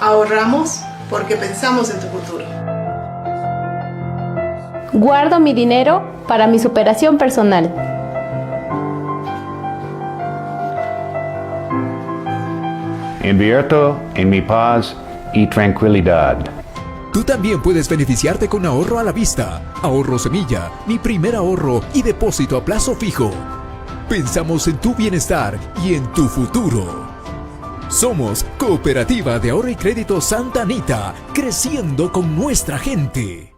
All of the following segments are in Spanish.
Ahorramos porque pensamos en tu futuro. Guardo mi dinero para mi superación personal. Invierto en mi paz y tranquilidad. Tú también puedes beneficiarte con ahorro a la vista, ahorro semilla, mi primer ahorro y depósito a plazo fijo. Pensamos en tu bienestar y en tu futuro. Somos Cooperativa de Ahorro y Crédito Santa Anita, creciendo con nuestra gente.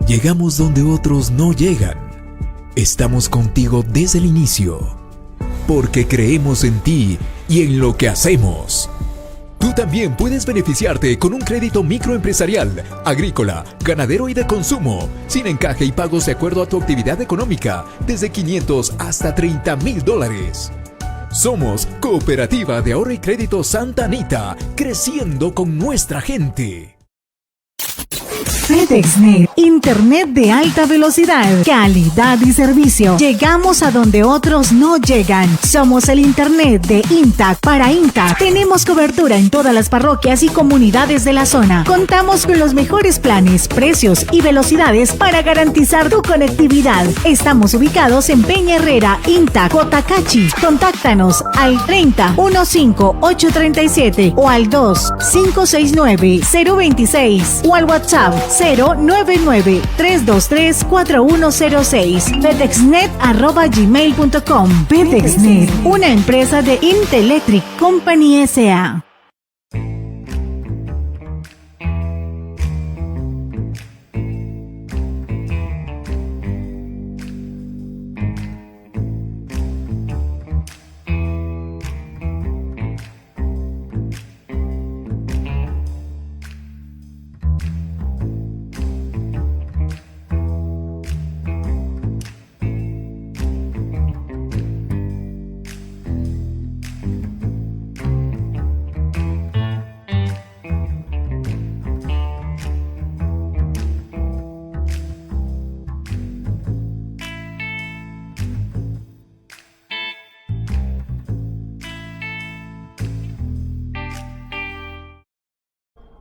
Llegamos donde otros no llegan. Estamos contigo desde el inicio, porque creemos en ti y en lo que hacemos. Tú también puedes beneficiarte con un crédito microempresarial, agrícola, ganadero y de consumo, sin encaje y pagos de acuerdo a tu actividad económica, desde $500 hasta $30,000. Somos Cooperativa de Ahorro y Crédito Santa Anita, creciendo con nuestra gente. FedExNet, internet de alta velocidad, calidad y servicio. Llegamos a donde otros no llegan. Somos el internet de Intac para Intac. Tenemos cobertura en todas las parroquias y comunidades de la zona. Contamos con los mejores planes, precios y velocidades para garantizar tu conectividad. Estamos ubicados en Peña Herrera, Intac, Cotacachi. Contáctanos al 30 15 837 o al 2 569 026 o al WhatsApp 099-323-4106. FedExNet@gmail.com. FedExNet, una empresa de Intelectric Company S.A.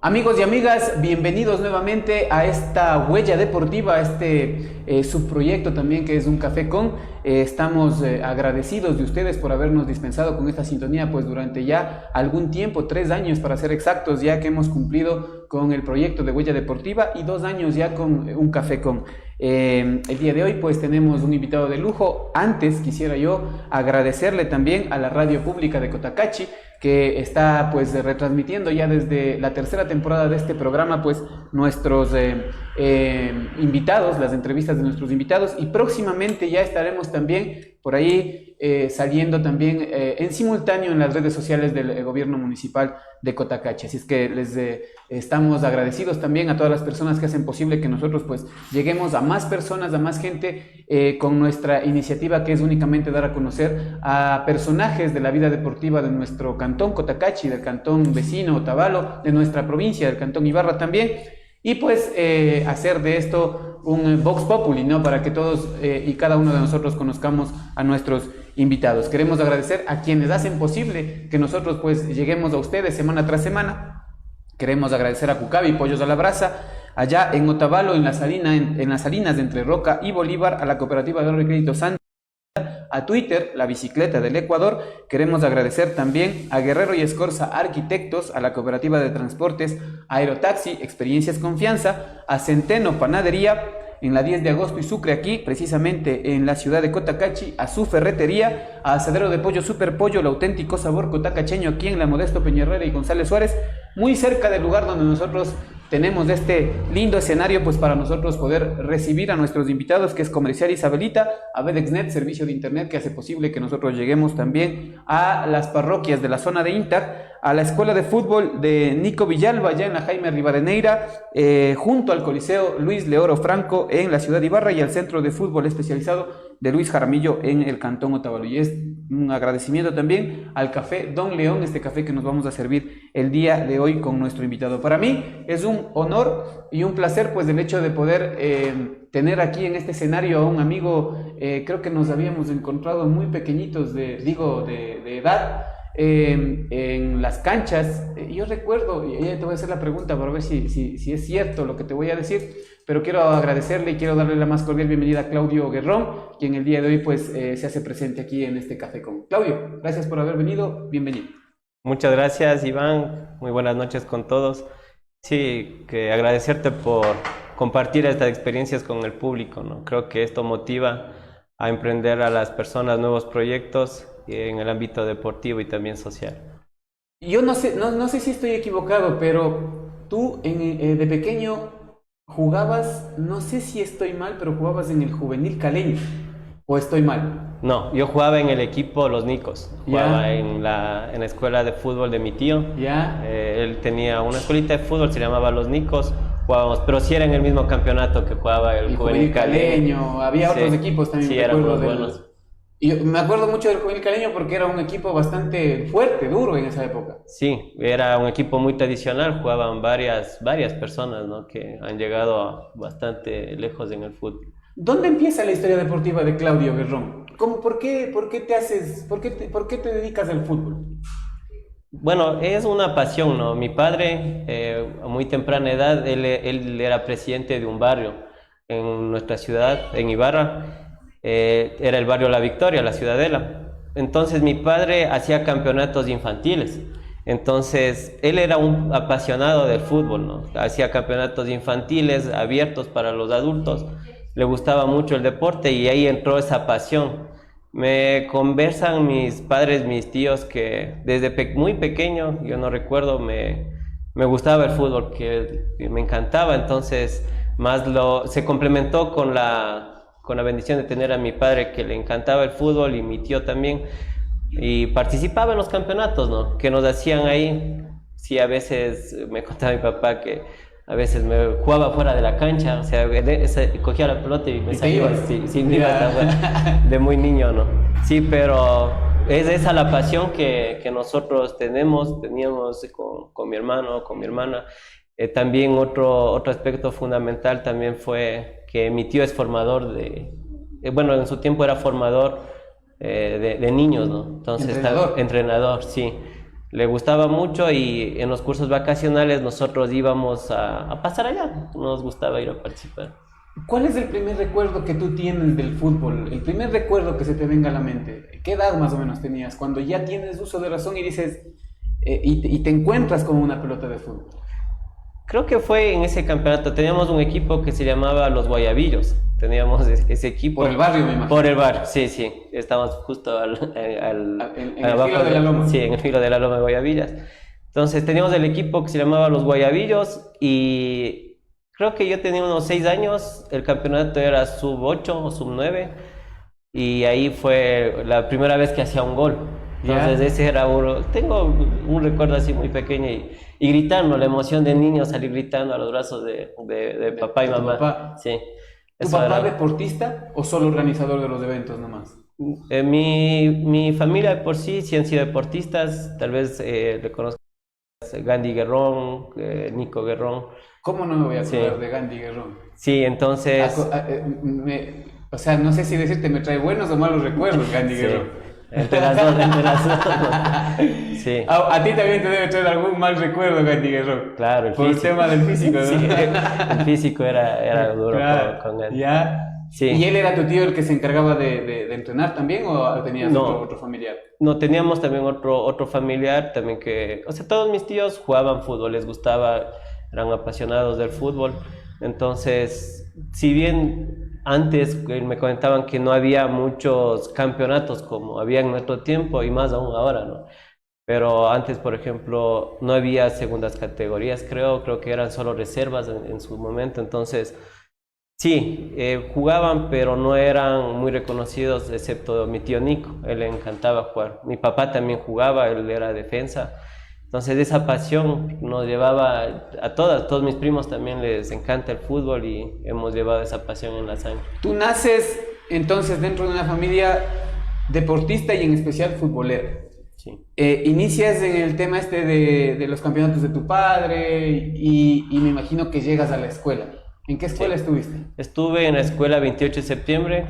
Amigos y amigas, bienvenidos nuevamente a esta huella deportiva, a este subproyecto también que es Un Café Con. Estamos agradecidos de ustedes por habernos dispensado con esta sintonía pues durante ya algún tiempo, 3 años para ser exactos, ya que hemos cumplido con el proyecto de Huella Deportiva y 2 años ya con Un Café Con. El día de hoy pues tenemos un invitado de lujo. Antes quisiera yo agradecerle también a la radio pública de Cotacachi, que está pues retransmitiendo ya desde la 3ª temporada de este programa pues nuestros invitados, las entrevistas de nuestros invitados, y próximamente ya estaremos también por ahí saliendo también en simultáneo en las redes sociales del gobierno municipal de Cotacachi. Así es que les estamos agradecidos también a todas las personas que hacen posible que nosotros pues lleguemos a más personas, a más gente con nuestra iniciativa, que es únicamente dar a conocer a personajes de la vida deportiva de nuestro cantón Cotacachi, del cantón vecino Otavalo, de nuestra provincia, del cantón Ibarra también, y pues hacer de esto un Vox Populi, ¿no? Para que todos y cada uno de nosotros conozcamos a nuestros invitados. Queremos agradecer a quienes hacen posible que nosotros pues lleguemos a ustedes semana tras semana. Queremos agradecer a Cucavi Pollos a la Brasa, allá en Otavalo, en las Salinas de Entre Roca y Bolívar, a la Cooperativa de Ahorro y Crédito Santa, a Twitter, la bicicleta del Ecuador. Queremos agradecer también a Guerrero y Escorza Arquitectos, a la Cooperativa de Transportes Aerotaxi, Experiencias Confianza, a Centeno Panadería, en la 10 de agosto y Sucre, aquí precisamente en la ciudad de Cotacachi, a su ferretería, a Asadero de Pollo Super Pollo, el auténtico sabor cotacacheño, aquí en la Modesto Peña y González Suárez, muy cerca del lugar donde nosotros tenemos este lindo escenario pues para nosotros poder recibir a nuestros invitados, que es Comercial Isabelita, a FedExNet, servicio de internet que hace posible que nosotros lleguemos también a las parroquias de la zona de Intac, a la Escuela de Fútbol de Nico Villalba, allá en la Jaime Rivadeneira, junto al Coliseo Luis Leoro Franco en la ciudad de Ibarra y al Centro de Fútbol Especializado de Luis Jaramillo en el Cantón Otavalo. Y es un agradecimiento también al Café Don León, este café que nos vamos a servir el día de hoy con nuestro invitado. Para mí es un honor y un placer, pues, el hecho de poder tener aquí en este escenario a un amigo, creo que nos habíamos encontrado muy pequeñitos de edad, en las canchas. Yo recuerdo, y te voy a hacer la pregunta para ver si es cierto lo que te voy a decir, pero quiero agradecerle y quiero darle la más cordial bienvenida a Claudio Guerrón, quien el día de hoy pues se hace presente aquí en este Café Con. Claudio, gracias por haber venido, bienvenido. Muchas gracias, Iván, muy buenas noches con todos. Sí, que agradecerte por compartir estas experiencias con el público, ¿no? Creo que esto motiva a emprender a las personas nuevos proyectos en el ámbito deportivo y también social. Yo no sé si estoy equivocado, pero tú de pequeño jugabas, no sé si estoy mal, pero jugabas en el Juvenil Caleño, ¿o estoy mal? No, yo jugaba en el equipo Los Nicos, jugaba en la escuela de fútbol de mi tío. Él tenía una escuelita de fútbol, se llamaba Los Nicos, jugábamos, pero sí era en el mismo campeonato que jugaba el Juvenil Caleño. Había otros equipos también. Sí, eran muy buenos. Y me acuerdo mucho del Juvenil Caleño porque era un equipo bastante fuerte, duro en esa época. Sí, era un equipo muy tradicional, jugaban varias personas, ¿no? Que han llegado bastante lejos en el fútbol. ¿Dónde empieza la historia deportiva de Claudio Guerrón? ¿Por qué te dedicas al fútbol? Bueno, es una pasión, ¿no? Mi padre, a muy temprana edad, él era presidente de un barrio en nuestra ciudad, en Ibarra. Era el barrio La Victoria, la Ciudadela. Entonces mi padre hacía campeonatos infantiles. Entonces él era un apasionado del fútbol, ¿no? Hacía campeonatos infantiles abiertos para los adultos. Le gustaba mucho el deporte y ahí entró esa pasión. Me conversan mis padres, mis tíos, que desde muy pequeño, yo no recuerdo, me gustaba el fútbol, que me encantaba. Entonces se complementó con la bendición de tener a mi padre, que le encantaba el fútbol, y mi tío también, y participaba en los campeonatos, ¿no? Que nos hacían ahí. Sí, a veces me contaba mi papá que a veces me jugaba fuera de la cancha, o sea, cogía la pelota y me salía, sin de muy niño, ¿no? Sí, pero es esa la pasión que nosotros teníamos con mi hermano, con mi hermana. También otro aspecto fundamental también fue que mi tío es formador bueno, en su tiempo era formador de niños, ¿no? Entonces, entrenador, sí. Le gustaba mucho y en los cursos vacacionales nosotros íbamos a pasar allá. Nos gustaba ir a participar. ¿Cuál es el primer recuerdo que tú tienes del fútbol? El primer recuerdo que se te venga a la mente. ¿Qué edad más o menos tenías? Cuando ya tienes uso de razón y dices, y te encuentras con una pelota de fútbol. Creo que fue en ese campeonato. Teníamos un equipo que se llamaba Los Guayabillos. Teníamos ese equipo. Por el barrio, me imagino. Por el barrio, sí. Estábamos justo en el filo de la loma. Sí, en el filo de la loma de Guayabillas. Entonces teníamos el equipo que se llamaba Los Guayabillos y creo que yo tenía unos 6 años. El campeonato era sub-8 o sub-9 y ahí fue la primera vez que hacía un gol. Entonces ese era tengo un recuerdo así muy pequeño y gritando, la emoción de niño, salir gritando a los brazos de papá y mamá. Papá. Sí. ¿Tu papá deportista o solo organizador de los eventos nomás? Mi familia por sí han sido deportistas, tal vez reconozco a Gandhi Guerrón, Nico Guerrón. ¿Cómo no me voy a acordar de Gandhi Guerrón? Sí, entonces... o sea, no sé si decirte me trae buenos o malos recuerdos Gandhi Guerrón. Entre las dos. Sí. A ti también te debe traer algún mal recuerdo, Gandhi Guerrón. Claro, por el tema del físico, ¿no? Sí, el físico era duro, claro, con Gandhi. Sí. ¿Y él era tu tío el que se encargaba de entrenar también o tenías otro familiar? No, teníamos también otro familiar también que... O sea, todos mis tíos jugaban fútbol, les gustaba, eran apasionados del fútbol. Entonces, si bien antes me comentaban que no había muchos campeonatos como había en nuestro tiempo y más aún ahora, ¿no? Pero antes, por ejemplo, no había segundas categorías, creo que eran solo reservas en su momento. Entonces, sí, jugaban, pero no eran muy reconocidos, excepto mi tío Nico. Él le encantaba jugar. Mi papá también jugaba, él era defensa. Entonces esa pasión nos llevaba a todos mis primos también les encanta el fútbol y hemos llevado esa pasión en la sangre. Tú naces entonces dentro de una familia deportista y en especial futbolera. Sí. Inicias en el tema este de los campeonatos de tu padre y me imagino que llegas a la escuela. ¿En qué escuela estuviste? Estuve en la escuela 28 de septiembre,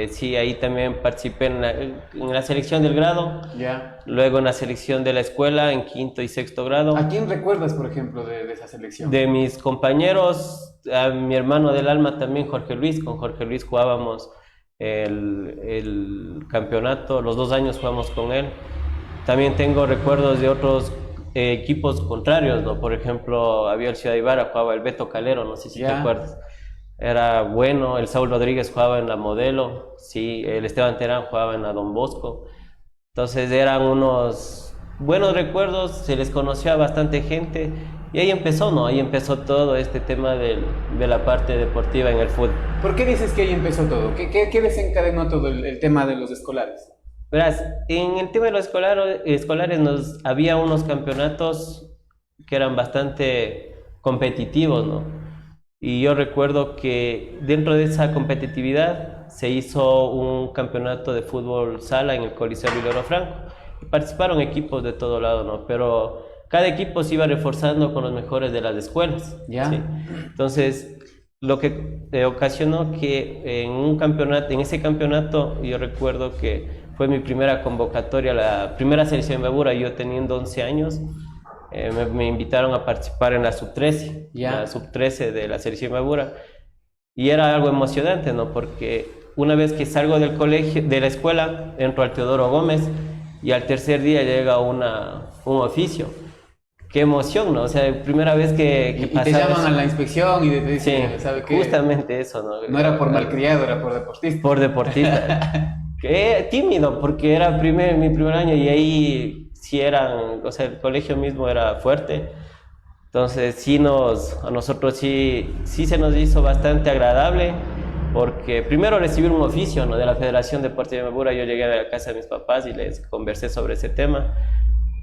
sí, ahí también participé en la selección del grado, Ya. luego en la selección de la escuela en quinto y sexto grado. ¿A quién recuerdas, por ejemplo, de esa selección? De mis compañeros, a mi hermano del alma también, Jorge Luis, con Jorge Luis jugábamos el campeonato, los 2 años jugamos con él. También tengo recuerdos de otros equipos contrarios, ¿no? Por ejemplo, había el Ciudad Ibarra, jugaba el Beto Calero, no sé si te acuerdas. Era bueno, el Saúl Rodríguez jugaba en la Modelo, sí, el Esteban Terán jugaba en la Don Bosco. Entonces eran unos buenos recuerdos, se les conocía a bastante gente y ahí empezó, ¿no? Ahí empezó todo este tema de la parte deportiva en el fútbol. ¿Por qué dices que ahí empezó todo? ¿Qué desencadenó todo el tema de los escolares? Verás, en el tema de los escolares había unos campeonatos que eran bastante competitivos, ¿no? Y yo recuerdo que dentro de esa competitividad se hizo un campeonato de fútbol sala en el Coliseo Vilero Franco. Y participaron equipos de todo lado, ¿no? Pero cada equipo se iba reforzando con los mejores de las escuelas. ¿Ya? ¿Sí? Entonces, lo que ocasionó que en ese campeonato, yo recuerdo que fue mi primera convocatoria, la primera selección de Imbabura, yo teniendo 11 años, me invitaron a participar en la sub-13, la sub-13 de la selección de Imbabura, y era algo emocionante, ¿no? Porque una vez que salgo del colegio, de la escuela, entro al Teodoro Gómez, y al tercer día llega un oficio. Qué emoción, ¿no? O sea, primera vez que y te llaman a la inspección y te dicen, sí, ¿sabe qué? Justamente eso, ¿no? No era por malcriado, era por deportista. Por deportista. Tímido, porque era mi primer año y ahí sí o sea, el colegio mismo era fuerte. Entonces a nosotros sí se nos hizo bastante agradable, porque primero recibir un oficio, ¿no? De la Federación Deportiva de Imbabura. Yo llegué a la casa de mis papás y les conversé sobre ese tema.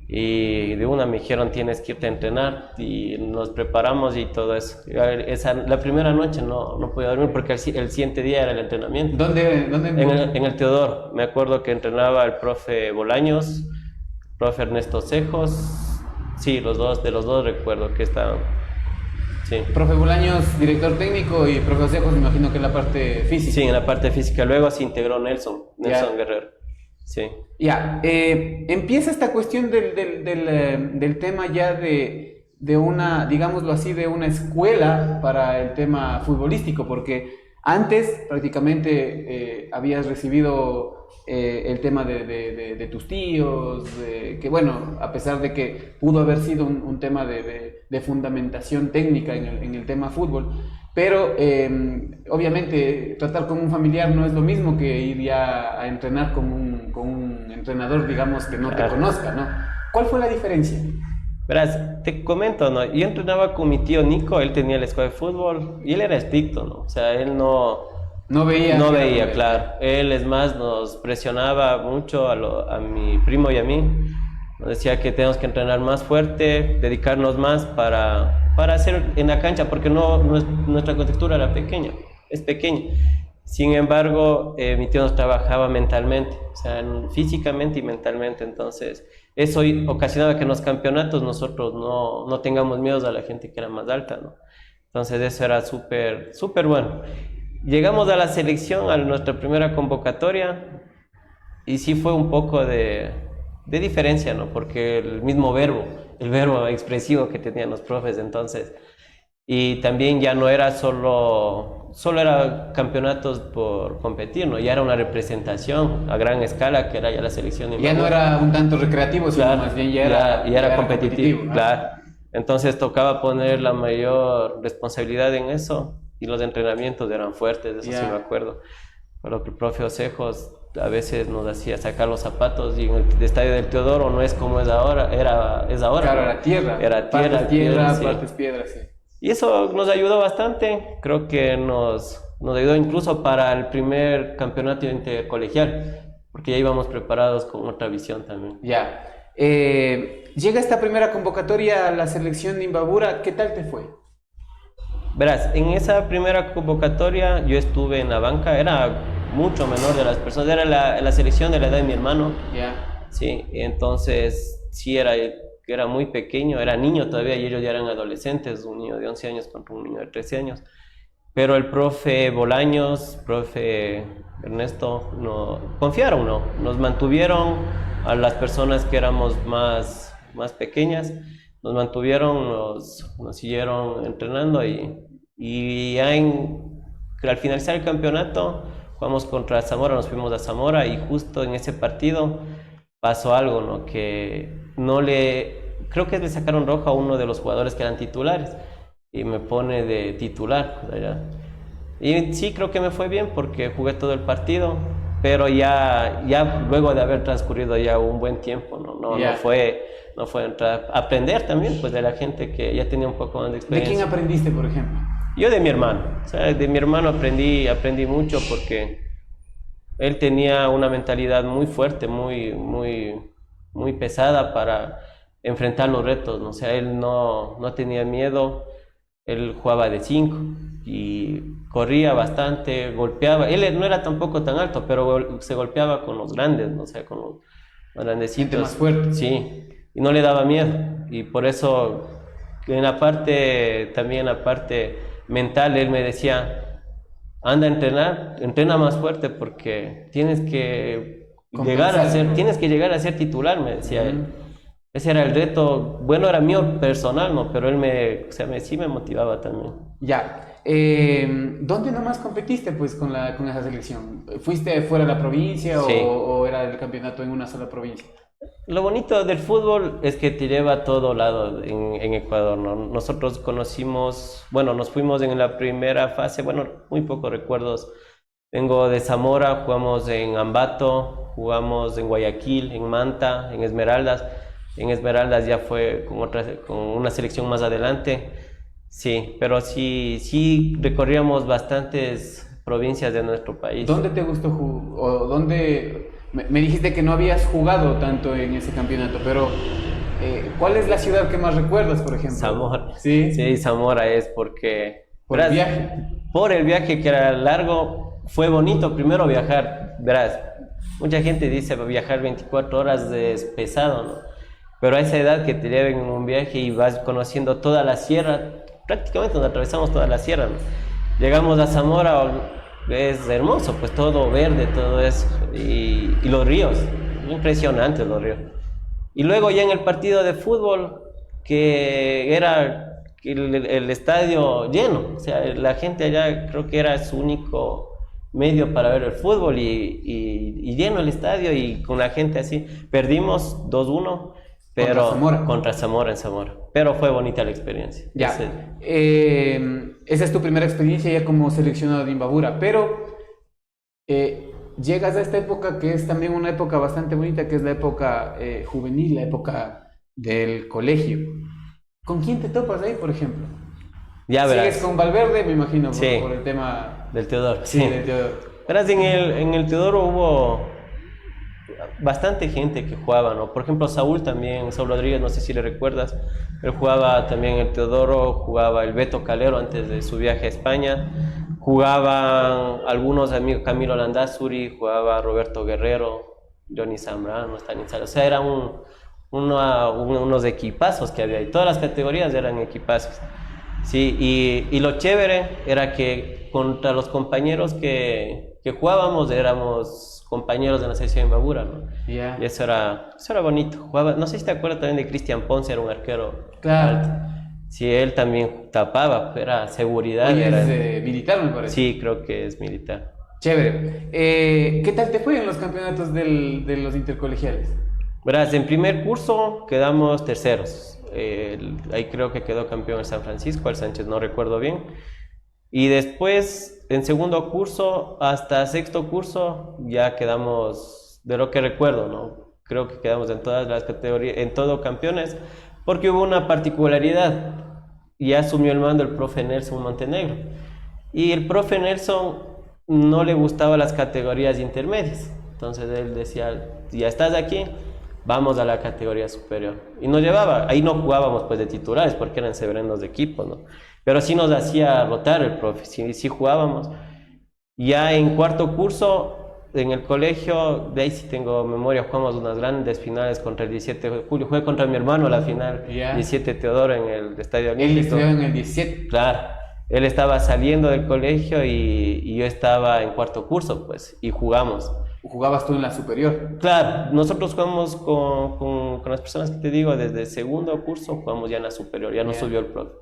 Y de una me dijeron, tienes que irte a entrenar, y nos preparamos y todo eso. La primera noche no podía dormir porque el siguiente día era el entrenamiento. ¿Dónde? En el Teodoro. Me acuerdo que entrenaba el profe Bolaños, el profe Ernesto Cejos. Sí, de los dos recuerdo que estaban. Sí. Profe Bolaños, director técnico, y profe Cejos, me imagino que en la parte física. Sí, en la parte física. Luego se integró Nelson Guerrero. Sí. Ya, empieza esta cuestión del tema ya de una, digámoslo así, de una escuela para el tema futbolístico, porque antes prácticamente habías recibido el tema de tus tíos, que bueno, a pesar de que pudo haber sido un tema de fundamentación técnica en el tema fútbol, pero obviamente tratar con un familiar no es lo mismo que ir ya a entrenar con un entrenador, digamos, que no te conozca, ¿no? ¿Cuál fue la diferencia? Verás, te comento, ¿no? Yo entrenaba con mi tío Nico, él tenía la escuela de fútbol y él era estricto, ¿no? O sea, él no veía, claro. Él, es más, nos presionaba mucho a mi primo y a mí. Nos decía que tenemos que entrenar más fuerte, dedicarnos más para hacer en la cancha, porque nuestra contextura era pequeña, es pequeña. Sin embargo, mi tío nos trabajaba mentalmente, o sea, físicamente y mentalmente. Entonces, eso ocasionaba que en los campeonatos nosotros no tengamos miedos a la gente que era más alta, ¿no? Entonces, eso era súper, súper bueno. Llegamos a la selección, a nuestra primera convocatoria, y sí fue un poco de diferencia, ¿no? Porque el mismo el verbo expresivo que tenían los profes entonces, y también ya no era solo era campeonatos por competir, ¿no? Ya era una representación a gran escala, que era ya la selección. Ya no era un tanto recreativo, sino claro, más bien ya era competitivo, ¿no? Claro. Entonces tocaba poner la mayor responsabilidad en eso, y los entrenamientos eran fuertes, eso sí me acuerdo. Pero que el profe Ocejos a veces nos hacía sacar los zapatos, y en el estadio del Teodoro no es como es ahora, es ahora. Claro, ¿no? era tierra. Partes tierra, sí. Partes piedras, sí. Y eso nos ayudó bastante, creo que nos ayudó incluso para el primer campeonato intercolegial, porque ya íbamos preparados con otra visión también. Ya. Llega esta primera convocatoria a la selección de Imbabura, ¿qué tal te fue? Verás, en esa primera convocatoria yo estuve en la banca, era mucho menor de las personas, era la selección de la edad de mi hermano. Ya. Sí, entonces sí era muy pequeño, era niño todavía y ellos ya eran adolescentes, un niño de 11 años contra un niño de 13 años. Pero el profe Bolaños, profe Ernesto, confiaron, ¿no? Nos mantuvieron a las personas que éramos más pequeñas, nos mantuvieron, nos siguieron entrenando y ya al finalizar el campeonato jugamos contra Zamora, nos fuimos a Zamora y justo en ese partido pasó algo, ¿no? Que creo que le sacaron roja a uno de los jugadores que eran titulares y me pone de titular, o sea, ya. Y sí, creo que me fue bien porque jugué todo el partido, pero ya luego de haber transcurrido ya un buen tiempo, no fue aprender también pues de la gente que ya tenía un poco más de experiencia. ¿De quién aprendiste, por ejemplo? Yo de mi hermano, o sea, de mi hermano aprendí mucho porque él tenía una mentalidad muy fuerte, muy pesada para enfrentar los retos, ¿no? O sea, él no tenía miedo, él jugaba de 5 y corría bastante, golpeaba, él no era tampoco tan alto, pero se golpeaba con los grandes, ¿no? O sea, con los grandecitos. Gente más fuerte. Sí, y no le daba miedo, y por eso en la parte mental, él me decía, anda a entrenar, entrena más fuerte porque tienes que llegar a ser titular, me decía él. Ese era el reto, bueno, era mío personal, ¿no? Pero él sí me motivaba también. Ya. ¿Dónde nomás competiste pues con esa selección? ¿Fuiste fuera de la provincia Sí. o era el campeonato en una sola provincia? Lo bonito del fútbol es que te lleva a todo lado en Ecuador, ¿no? Nosotros nos fuimos en la primera fase, bueno, muy pocos recuerdos. Vengo de Zamora, jugamos en Ambato, jugamos en Guayaquil, en Manta, en Esmeraldas. En Esmeraldas ya fue con una selección más adelante. Sí, pero sí recorríamos bastantes provincias de nuestro país. ¿Dónde te gustó o dónde? Me dijiste que no habías jugado tanto en ese campeonato, pero ¿cuál es la ciudad que más recuerdas, por ejemplo? Zamora. Sí, Sí, Zamora es porque... por el viaje. Por el viaje que era largo, fue bonito primero viajar. Verás, mucha gente dice viajar 24 horas es pesado, ¿no? Pero a esa edad que te lleven en un viaje y vas conociendo toda la sierra, prácticamente nos atravesamos toda la sierra, ¿no? Llegamos a Zamora, es hermoso, pues todo verde, todo eso, y los ríos, impresionantes los ríos. Y luego ya en el partido de fútbol, que era el estadio lleno, o sea, la gente allá creo que era su único medio para ver el fútbol y lleno el estadio y con la gente así. Perdimos 2-1. Pero contra Zamora en Zamora. Pero fue bonita la experiencia. Ya. Esa es tu primera experiencia ya como seleccionado de Imbabura. Pero llegas a esta época que es también una época bastante bonita, que es la época juvenil, la época del colegio. ¿Con quién te topas ahí, por ejemplo? Ya verás. ¿Sigues con Valverde, me imagino, Sí. por el tema Del Teodoro. Sí, del Teodoro. Verás, en el Teodoro hubo bastante gente que jugaba, ¿no? Por ejemplo, Saúl Rodríguez, no sé si le recuerdas, él jugaba también el Teodoro, jugaba el Beto Calero antes de su viaje a España, jugaban algunos amigos, Camilo Landazuri, jugaba Roberto Guerrero, Johnny Zambrano, Stanislas, o sea, eran unos equipazos que había, y todas las categorías eran equipazos, sí, y lo chévere era que contra los compañeros que jugábamos éramos compañeros de la selección de Imbabura, ¿no? Yeah. Y eso era bonito. No sé si te acuerdas también de Cristian Ponce, era un arquero Claro. alto. Sí, él también tapaba, era seguridad. Hoy es militar, me parece. Sí, creo que es militar. Chévere. ¿Qué tal te fue en los campeonatos de los intercolegiales? Verás, en primer curso quedamos terceros. Ahí creo que quedó campeón el San Francisco, el Sánchez, no recuerdo bien. Y después, en segundo curso hasta sexto curso, ya quedamos, de lo que recuerdo, ¿no? Creo que quedamos en todas las categorías, en todo campeones, porque hubo una particularidad. Ya asumió el mando el profe Nelson Montenegro. Y el profe Nelson no le gustaban las categorías intermedias. Entonces él decía, ya estás aquí, vamos a la categoría superior. Y nos llevaba, ahí no jugábamos pues de titulares porque eran severendos de equipo, ¿no? Pero sí nos hacía rotar el profe, sí jugábamos. Ya en cuarto curso, en el colegio, de ahí sí tengo memoria, jugamos unas grandes finales contra el 17 de julio. Jugué contra mi hermano la final, 17 Teodoro en el Estadio Olímpico. Él estudiaba en el 17. Claro, él estaba saliendo del colegio y yo estaba en cuarto curso, pues, y jugamos. ¿Jugabas tú en la superior? Claro, nosotros jugamos con las personas que te digo, desde segundo curso jugamos ya en la superior, ya nos subió el profe.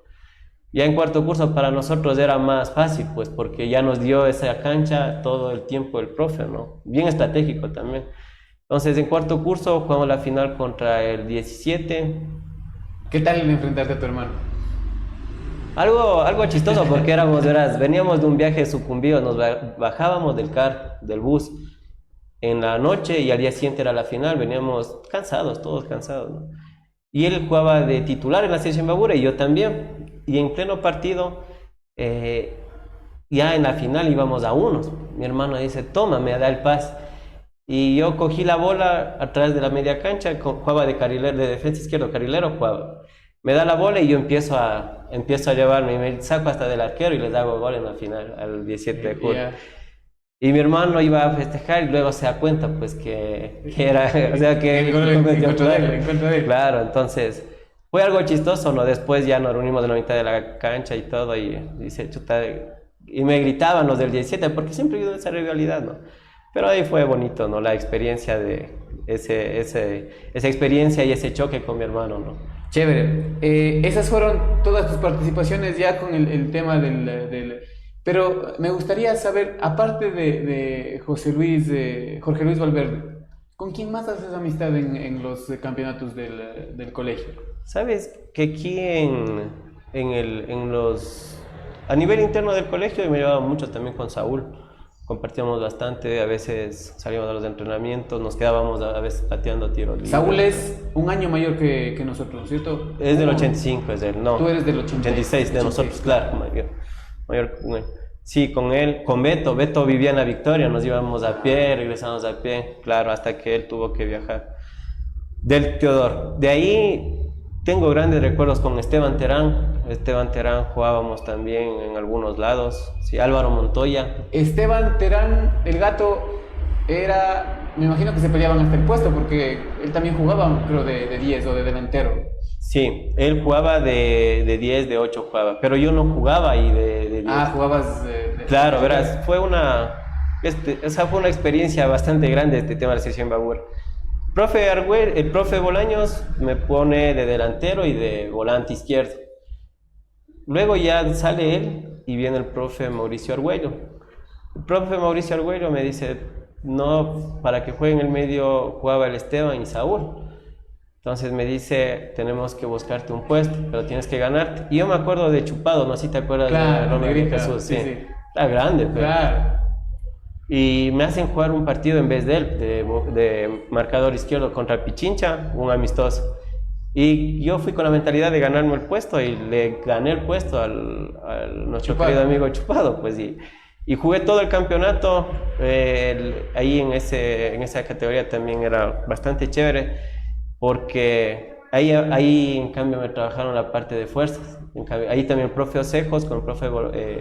Ya en cuarto curso para nosotros era más fácil, pues, porque ya nos dio esa cancha todo el tiempo el profe, ¿no? Bien estratégico también. Entonces, en cuarto curso jugamos la final contra el 17. ¿Qué tal el enfrentarte a tu hermano? Algo chistoso, porque éramos, verás, veníamos de un viaje sucumbido, nos bajábamos del bus en la noche y al día siguiente era la final, veníamos cansados, todos cansados, ¿no? Y él jugaba de titular en la selección Babura y yo también. Y en pleno partido, ya en la final íbamos a unos. Mi hermano dice, toma, me da el pase. Y yo cogí la bola atrás de la media cancha, jugaba de carrilero, de defensa izquierdo, carrilero jugaba. Me da la bola y yo empiezo a llevarme, y me saco hasta del arquero y les hago gol en la final, al 17 de julio. Yeah. Y mi hermano iba a festejar y luego se da cuenta, pues, que era, o sea, que... el encuentro de él. Claro, entonces, fue algo chistoso, ¿no? Después ya nos reunimos en la mitad de la cancha y todo, y dice, chuta, y me gritaban los del 17, porque siempre he esa rivalidad, ¿no? Pero ahí fue bonito, ¿no? La experiencia de esa experiencia y ese choque con mi hermano, ¿no? Chévere. Esas fueron todas tus participaciones ya con el tema del... Pero me gustaría saber, aparte de Jorge Luis Valverde, ¿con quién más haces amistad en los campeonatos del colegio? Sabes que aquí a nivel interno del colegio me llevaba mucho también con Saúl. Compartíamos bastante, a veces salíamos a los entrenamientos, nos quedábamos a veces pateando tiros libres. Saúl es un año mayor que nosotros, ¿no es cierto? Es del 85, es él, no. Tú eres del 86, de nosotros, claro, mayor. Sí, con él, con Beto vivía en la Victoria, nos íbamos a pie, regresamos a pie, claro, hasta que él tuvo que viajar. Del Teodoro. De ahí tengo grandes recuerdos con Esteban Terán jugábamos también en algunos lados. Sí, Álvaro Montoya. Esteban Terán, el gato, me imagino que se peleaban hasta el puesto, porque él también jugaba, creo, de 10 o de delantero. Sí, él jugaba de 10, de 8 jugaba, pero yo no jugaba ahí de 10. Ah, jugabas Claro, verás, fue una experiencia bastante grande este tema de la selección Babura. El profe Bolaños me pone de delantero y de volante izquierdo. Luego ya sale él y viene el profe Mauricio Argüello. El profe Mauricio Argüello me dice, no, para que juegue en el medio jugaba el Esteban y Saúl. Entonces me dice, tenemos que buscarte un puesto, pero tienes que ganarte. Y yo me acuerdo de Chupado, no sé si te acuerdas de Romero Jesús. Sí. Está grande, pero... Claro. Y me hacen jugar un partido en vez de él, de marcador izquierdo contra Pichincha, un amistoso. Y yo fui con la mentalidad de ganarme el puesto y le gané el puesto al nuestro querido amigo Chupado, pues, y jugué todo el campeonato. Ahí en esa categoría también era bastante chévere, porque ahí en cambio me trabajaron la parte de fuerzas. Ahí también el profe Ocejos con el profe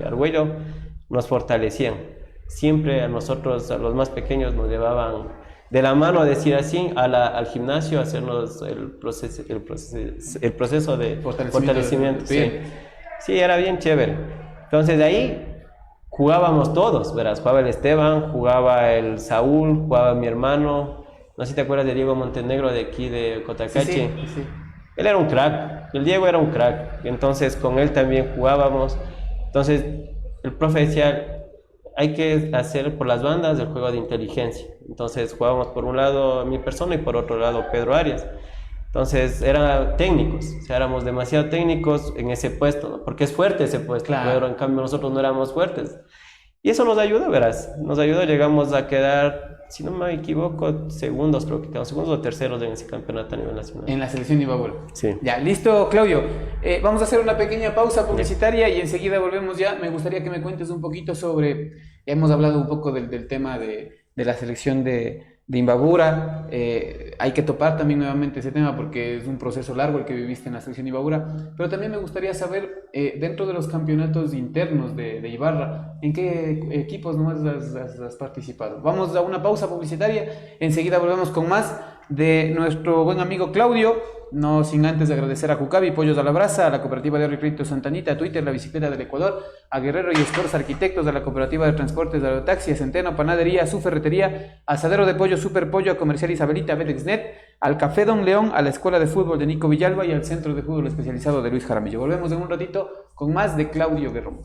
Argüello nos fortalecían. Siempre a nosotros, a los más pequeños, nos llevaban de la mano, a decir así, al gimnasio, a hacernos el proceso de fortalecimiento. Sí, era bien chévere. Entonces de ahí jugábamos todos, verás, jugaba el Esteban, jugaba el Saúl, jugaba mi hermano. No sé si te acuerdas de Diego Montenegro de aquí de Cotacachi. Sí. Él era un crack, el Diego era un crack, entonces con él también jugábamos. Entonces el profe decía, hay que hacer por las bandas el juego de inteligencia. Entonces jugábamos por un lado mi persona y por otro lado Pedro Arias. Entonces eran técnicos, o sea, éramos demasiado técnicos en ese puesto, ¿no? Porque es fuerte ese puesto, claro. Pero en cambio nosotros no éramos fuertes. Y eso nos ayudó, verás, llegamos a quedar, si no me equivoco, segundos, creo que quedamos segundos o terceros en ese campeonato a nivel nacional. En la selección de Babura. Sí. Ya, listo, Claudio. Vamos a hacer una pequeña pausa publicitaria y enseguida volvemos ya. Me gustaría que me cuentes un poquito sobre, ya hemos hablado un poco del tema de la selección de de Imbabura. Hay que topar también nuevamente ese tema porque es un proceso largo el que viviste en la selección Imbabura, pero también me gustaría saber, dentro de los campeonatos internos de Ibarra, ¿en qué equipos nomás has participado? Vamos a una pausa publicitaria, enseguida volvemos con más de nuestro buen amigo Claudio, no sin antes de agradecer a Jucavi, Pollos a la Brasa, a la Cooperativa de Ahorro y Crédito Santanita, a Twitter, La Bicicleta del Ecuador, a Guerrero y Scores Arquitectos, a la Cooperativa de Transportes de Aerotaxi, a Centeno Panadería, a su Ferretería, a Asadero de Pollo Super Pollo, a Comercial Isabelita, a Betexnet, al Café Don León, a la Escuela de Fútbol de Nico Villalba y al Centro de Fútbol Especializado de Luis Jaramillo. Volvemos en un ratito con más de Claudio Guerrón.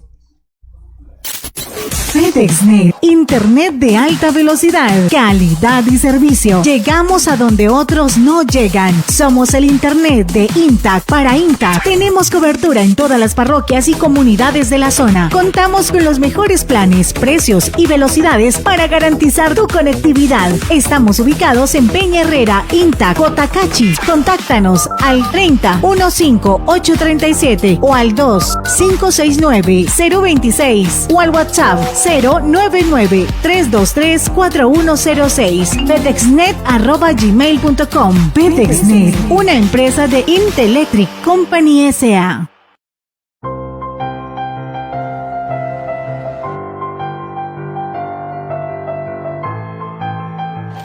FedExnet, Internet de alta velocidad, calidad y servicio. Llegamos a donde otros no llegan. Somos el Internet de Intac para Intac. Tenemos cobertura en todas las parroquias y comunidades de la zona. Contamos con los mejores planes, precios y velocidades para garantizar tu conectividad. Estamos ubicados en Peña Herrera, Intac, Cotacachi. Contáctanos al 30 15 837 o al 2 569 026 o al WhatsApp 099-323-4106. Petexnet@gmail.com. Petexnet, una empresa de Intelectric Company S.A.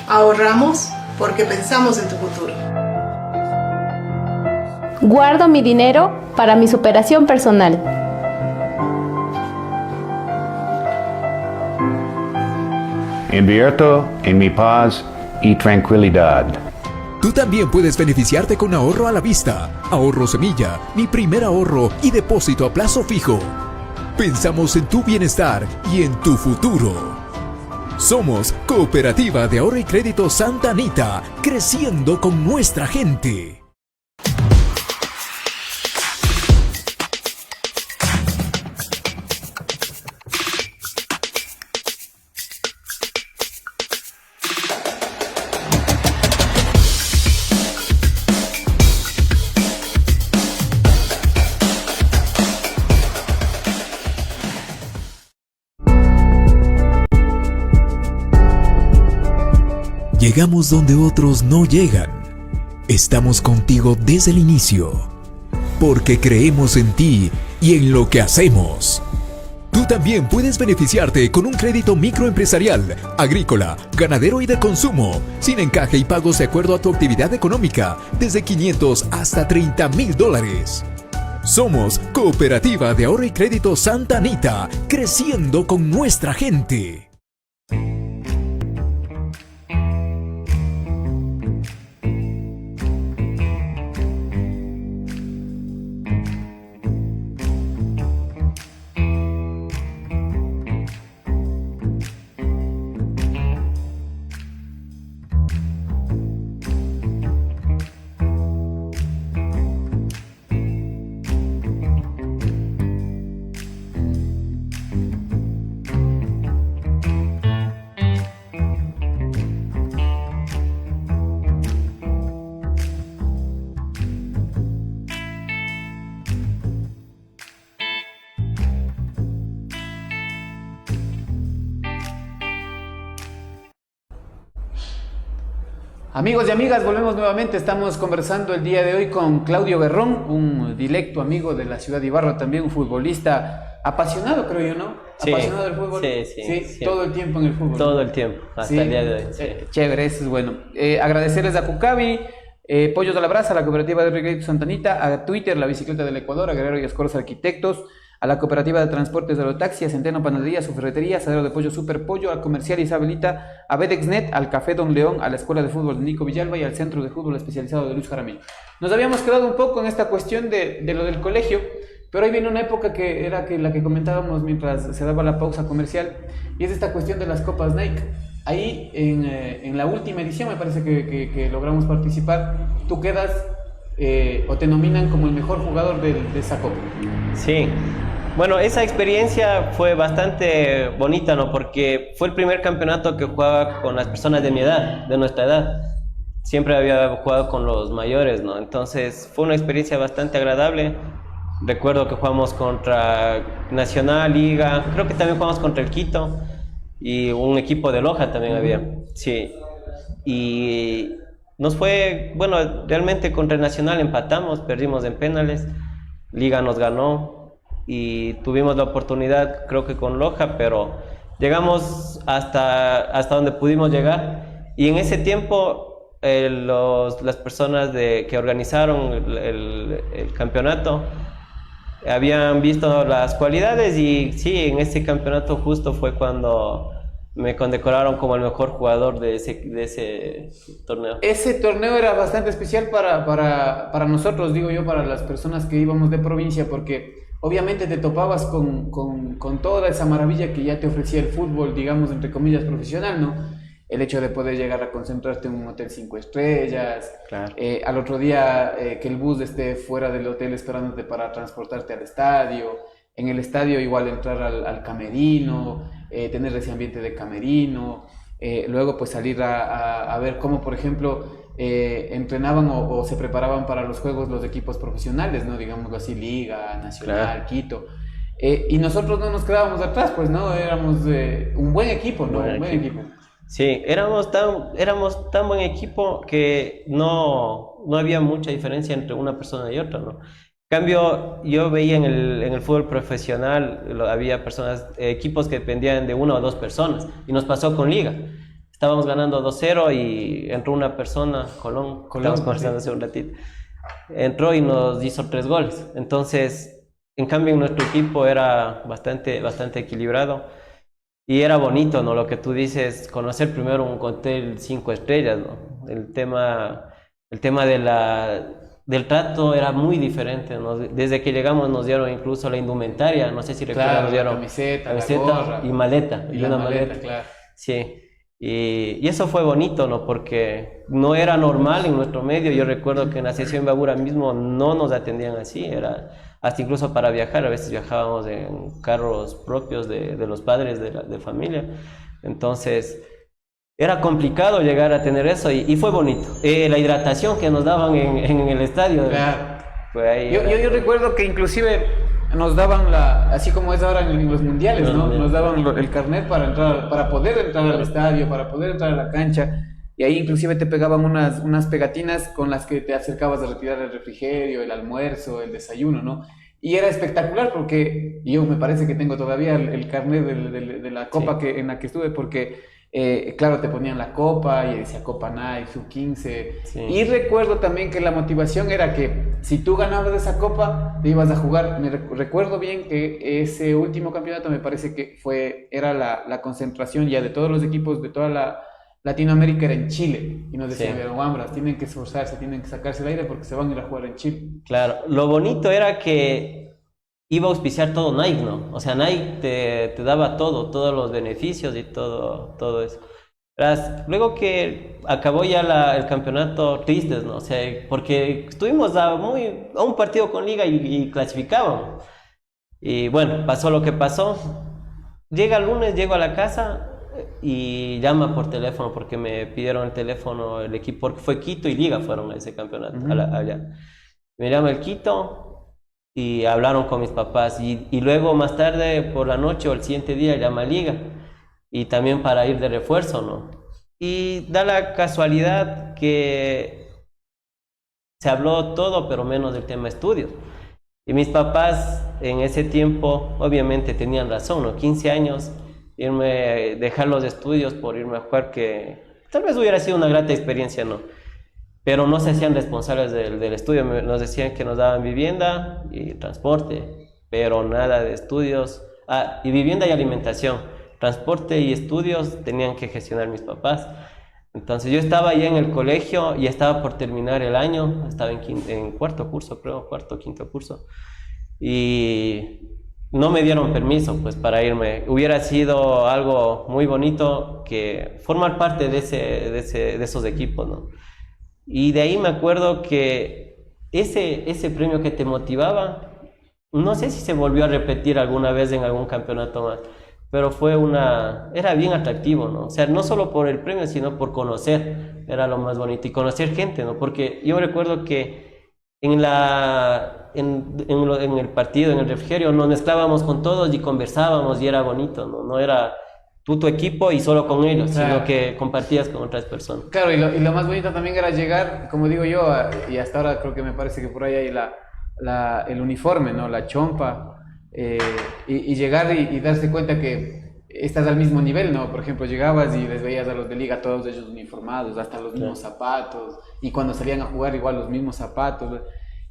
Ahorramos porque pensamos en tu futuro. Guardo mi dinero para mi superación personal. Invierto en mi paz y tranquilidad. Tú también puedes beneficiarte con ahorro a la vista, ahorro semilla, mi primer ahorro y depósito a plazo fijo. Pensamos en tu bienestar y en tu futuro. Somos Cooperativa de Ahorro y Crédito Santa Anita, creciendo con nuestra gente. Llegamos donde otros no llegan. Estamos contigo desde el inicio, porque creemos en ti y en lo que hacemos. Tú también puedes beneficiarte con un crédito microempresarial, agrícola, ganadero y de consumo, sin encaje y pagos de acuerdo a tu actividad económica, desde $500 hasta $30,000. Somos Cooperativa de Ahorro y Crédito Santa Anita, creciendo con nuestra gente. Amigos y amigas, volvemos nuevamente. Estamos conversando el día de hoy con Claudio Guerrón, un directo amigo de la ciudad de Ibarra, también un futbolista apasionado, creo yo, ¿no? Sí, apasionado del fútbol. Sí, todo el tiempo en el fútbol. Todo el tiempo, hasta el día de hoy. Sí. Chévere, eso es bueno. Agradecerles a Cucavi, Pollos a la Brasa, a la Cooperativa de Crédito Santanita, a Twitter, La Bicicleta del Ecuador, a Guerrero y Escoros Arquitectos, a la Cooperativa de Transportes de Aerotaxi, a Centeno Panadería, a su Ferretería, a Asadero de Pollo Super Pollo, a Comercial Isabelita, a Betexnet, al Café Don León, a la Escuela de Fútbol de Nico Villalba y al Centro de Fútbol Especializado de Luis Jaramillo. Nos habíamos quedado un poco en esta cuestión de lo del colegio, pero ahí viene una época que era la que comentábamos mientras se daba la pausa comercial, y es esta cuestión de las Copas Nike. Ahí en la última edición, me parece que logramos participar, tú quedas o te nominan como el mejor jugador de esa Copa. Sí. Bueno, esa experiencia fue bastante bonita, ¿no? Porque fue el primer campeonato que jugaba con las personas de mi edad, de nuestra edad. Siempre había jugado con los mayores, ¿no? Entonces fue una experiencia bastante agradable. Recuerdo que jugamos contra Nacional, Liga, creo que también jugamos contra el Quito y un equipo de Loja también había. Sí. y nos fue, bueno, realmente contra el Nacional empatamos, perdimos en penales, Liga nos ganó y tuvimos la oportunidad, creo que con Loja, pero llegamos hasta donde pudimos llegar. Y en ese tiempo las personas que organizaron el campeonato habían visto las cualidades y sí, en ese campeonato justo fue cuando me condecoraron como el mejor jugador de ese torneo. Ese torneo era bastante especial para nosotros, digo yo, para las personas que íbamos de provincia, porque obviamente te topabas con toda esa maravilla que ya te ofrecía el fútbol, digamos, entre comillas, profesional, ¿no? El hecho de poder llegar a concentrarte en un hotel 5 estrellas, Claro. Al otro día que el bus esté fuera del hotel esperándote para transportarte al estadio, en el estadio igual entrar al camerino, tener ese ambiente de camerino, luego pues salir a ver cómo, por ejemplo, entrenaban o se preparaban para los juegos los equipos profesionales, ¿no? Digámoslo así, Liga, Nacional, Claro. Quito. Y nosotros no nos quedábamos atrás, pues, ¿no? Éramos un buen equipo, ¿no? Un buen equipo. Sí, éramos tan buen equipo que no había mucha diferencia entre una persona y otra, ¿no? En cambio, yo veía en el fútbol profesional, había equipos que dependían de una o dos personas, y nos pasó con Liga. Estábamos ganando 2-0 y entró una persona, Colón, estábamos conversando hace un ratito, entró y nos hizo 3 goles. Entonces, en cambio, en nuestro equipo era bastante equilibrado. Y era bonito, ¿no? Lo que tú dices, conocer primero un hotel 5 estrellas, ¿no? El tema del trato era muy diferente, ¿no? Desde que llegamos nos dieron incluso la indumentaria, no sé si recuerdas, Claro, nos dieron la camiseta, la gorra. y maleta, Y y la una maleta, claro. Sí, y eso fue bonito, ¿no? Porque no era normal en nuestro medio. Yo recuerdo que en la sesión Bagura mismo no nos atendían así, era hasta incluso para viajar, a veces viajábamos en carros propios de los padres de familia. Entonces, era complicado llegar a tener eso y fue bonito. La hidratación que nos daban en el estadio. Claro. Fue ahí, Yo recuerdo que inclusive nos daban así como es ahora en los mundiales, ¿no? Nos daban el carnet para poder entrar al estadio, para poder entrar a la cancha. Y ahí inclusive te pegaban unas pegatinas con las que te acercabas a retirar el refrigerio, el almuerzo, el desayuno, ¿no? Y era espectacular porque yo me parece que tengo todavía el carnet de la copa Sí. en la que estuve, porque claro, te ponían la copa y decía Copa Nike, Sub-15. Sí. Y recuerdo también que la motivación era que si tú ganabas esa copa, te ibas a jugar. Recuerdo bien que ese último campeonato me parece que era la concentración ya de todos los equipos de toda la Latinoamérica, era en Chile. Y nos decían, Sí. pero Wambras, tienen que esforzarse, tienen que sacarse el aire porque se van a ir a jugar en Chile. Claro, lo bonito era que iba a auspiciar todo Nike, ¿no? O sea, Nike te daba todos los beneficios y todo eso. Luego que acabó ya el campeonato, tristes, ¿no? O sea, porque estuvimos a un partido con Liga y clasificábamos. Y bueno, pasó lo que pasó. Llega el lunes, llego a la casa y llama por teléfono porque me pidieron el teléfono el equipo, porque fue Quito y Liga fueron a ese campeonato, allá. Me llama el Quito y hablaron con mis papás y luego más tarde por la noche o el siguiente día llama Liga y también para ir de refuerzo, ¿no? Y da la casualidad que se habló todo pero menos del tema estudios. Y mis papás en ese tiempo obviamente tenían razón, ¿no? 15 años, dejar los estudios por irme a jugar, que tal vez hubiera sido una grata experiencia, ¿no? Pero no se hacían responsables del estudio, nos decían que nos daban vivienda y transporte, pero nada de estudios, y vivienda y alimentación, transporte y estudios tenían que gestionar mis papás. Entonces yo estaba ya en el colegio y estaba por terminar el año, estaba en cuarto curso, creo, quinto curso, y no me dieron permiso pues para irme. Hubiera sido algo muy bonito que formar parte de esos equipos, ¿no? Y de ahí me acuerdo que ese premio que te motivaba, no sé si se volvió a repetir alguna vez en algún campeonato más, pero era bien atractivo, ¿no? O sea, no solo por el premio, sino por conocer, era lo más bonito, y conocer gente, ¿no? Porque yo recuerdo que en el partido, en el refrigerio, nos mezclábamos con todos y conversábamos y era bonito, ¿no? No era tu equipo y solo con ellos, Claro. sino que compartías con otras personas. Claro, y lo más bonito también era llegar, como digo yo, y hasta ahora creo que me parece que por ahí hay el uniforme, ¿no? La chompa, y llegar y darse cuenta que estás al mismo nivel, ¿no? Por ejemplo, llegabas y les veías a los de liga, todos ellos uniformados, hasta los mismos zapatos, y cuando salían a jugar igual los mismos zapatos,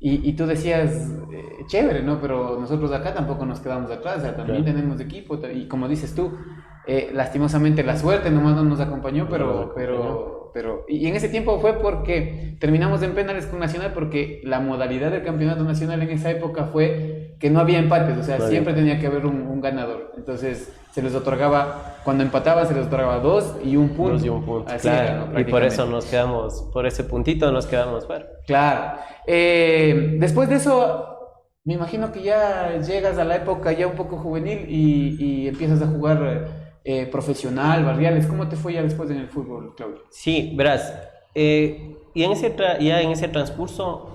y tú decías, chévere, ¿no? Pero nosotros acá tampoco nos quedamos atrás, o sea, también tenemos equipo, y como dices tú, lastimosamente la suerte nomás no nos acompañó, y en ese tiempo fue porque terminamos en penales con Nacional, porque la modalidad del campeonato nacional en esa época fue que no había empates, o sea, siempre tenía que haber un ganador. Entonces se les otorgaba, cuando empataban se les otorgaba 2 y 1 punto. 2 y 1 punto, Así claro. era, ¿no? Y por eso nos quedamos, por ese puntito nos quedamos fuera. Claro. Después de eso, me imagino que ya llegas a la época ya un poco juvenil y empiezas a jugar profesional, barriales. ¿Cómo te fue ya después en el fútbol, Claudio? Sí, verás, y ya en ese transcurso,